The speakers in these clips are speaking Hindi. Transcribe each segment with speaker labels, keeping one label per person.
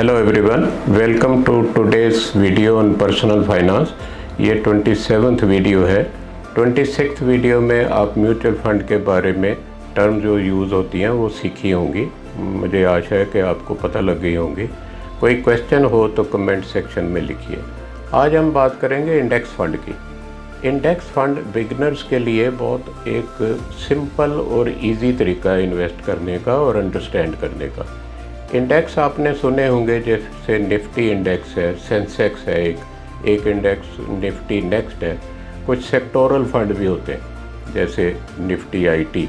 Speaker 1: Hello everyone, welcome to today's video on personal finance. ये 27th वीडियो है। 26th वीडियो में आप म्यूचुअल फंड के बारे में टर्म जो यूज़ होती हैं वो सीखी होंगी। मुझे आशा है कि आपको पता लग गई होंगी। कोई क्वेश्चन हो तो कमेंट सेक्शन में लिखिए। आज हम बात करेंगे इंडेक्स फ़ंड की। इंडेक्स फ़ंड बिगनर्स के लिए बहुत एक सिंपल और इजी तरीका है इन्वेस्ट करने का और अंडरस्टैंड करने का। इंडेक्स आपने सुने होंगे, जैसे निफ्टी इंडेक्स है, सेंसेक्स है, एक इंडेक्स निफ्टी नेक्स्ट है। कुछ सेक्टोरल फंड भी होते हैं जैसे निफ्टी आईटी,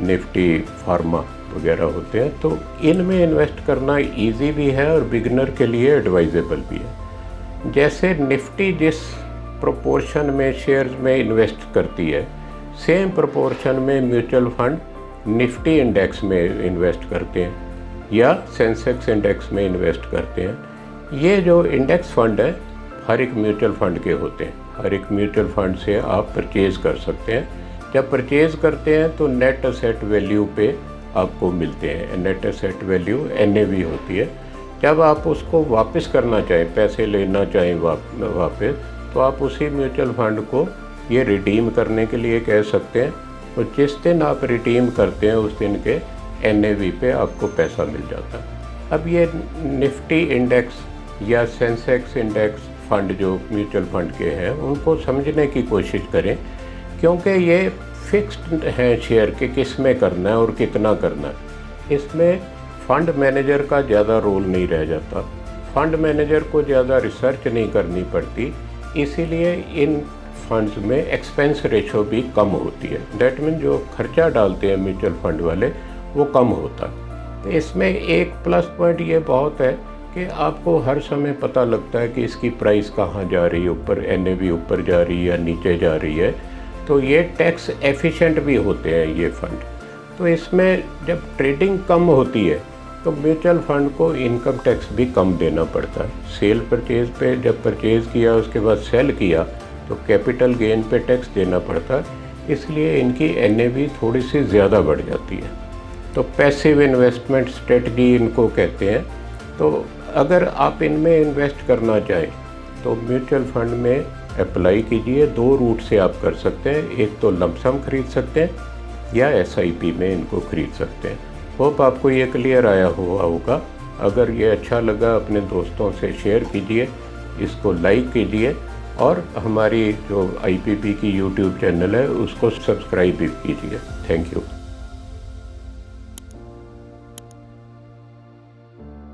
Speaker 1: निफ्टी फार्मा वगैरह होते हैं। तो इनमें इन्वेस्ट करना इजी भी है और बिगनर के लिए एडवाइजेबल भी है। जैसे निफ्टी जिस प्रोपोर्शन में शेयर्स में इन्वेस्ट करती है, सेम प्रोपोर्शन में म्यूचुअल फंड निफ्टी इंडेक्स में इन्वेस्ट करते हैं या सेंसेक्स इंडेक्स में इन्वेस्ट करते हैं। ये जो इंडेक्स फ़ंड है हर एक म्यूचुअल फ़ंड के होते हैं। हर एक म्यूचुअल फ़ंड से आप परचेज़ कर सकते हैं। जब परचेज़ करते हैं तो नेट असेट वैल्यू पे आपको मिलते हैं। नेट असेट वैल्यू NAV होती है। जब आप उसको वापस करना चाहें, पैसे लेना चाहें वापस, तो आप उसी म्यूचुअल फ़ंड को ये रिडीम करने के लिए कह सकते हैं। और जिस दिन आप रिडीम करते हैं उस दिन के NAV पे आपको पैसा मिल जाता है। अब ये निफ्टी इंडेक्स या सेंसेक्स इंडेक्स फ़ंड जो म्यूचुअल फ़ंड के हैं उनको समझने की कोशिश करें, क्योंकि ये फिक्स्ड हैं शेयर के किस में करना है और कितना करना है। इसमें फ़ंड मैनेजर का ज़्यादा रोल नहीं रह जाता। फ़ंड मैनेजर को ज़्यादा रिसर्च नहीं करनी पड़ती, इसीलिए इन फंड्स में एक्सपेंस रेशो भी कम होती है। डेट मीन जो खर्चा डालते हैं म्यूचुअल फंड वाले वो कम होता। तो इसमें एक प्लस पॉइंट ये बहुत है कि आपको हर समय पता लगता है कि इसकी प्राइस कहाँ जा रही है, ऊपर NAV ऊपर जा रही है या नीचे जा रही है। तो ये टैक्स एफिशिएंट भी होते हैं ये फ़ंड। तो इसमें जब ट्रेडिंग कम होती है तो म्यूचुअल फ़ंड को इनकम टैक्स भी कम देना पड़ता है। सेल परचेज़ पे जब परचेज़ किया उसके बाद सेल किया तो कैपिटल गेन पे टैक्स देना पड़ता है, इसलिए इनकी NAV थोड़ी सी ज़्यादा बढ़ जाती है। तो पैसिव इन्वेस्टमेंट स्ट्रेटजी इनको कहते हैं। तो अगर आप इनमें इन्वेस्ट करना चाहें तो म्यूचुअल फंड में अप्लाई कीजिए। 2 रूट से आप कर सकते हैं। एक तो लमसम खरीद सकते हैं या SIP में इनको खरीद सकते हैं। होप आपको ये क्लियर आया हुआ होगा। अगर ये अच्छा लगा अपने दोस्तों से शेयर कीजिए, इसको लाइक कीजिए और हमारी जो IPP की YouTube चैनल है उसको सब्सक्राइब भी कीजिए। Thank you.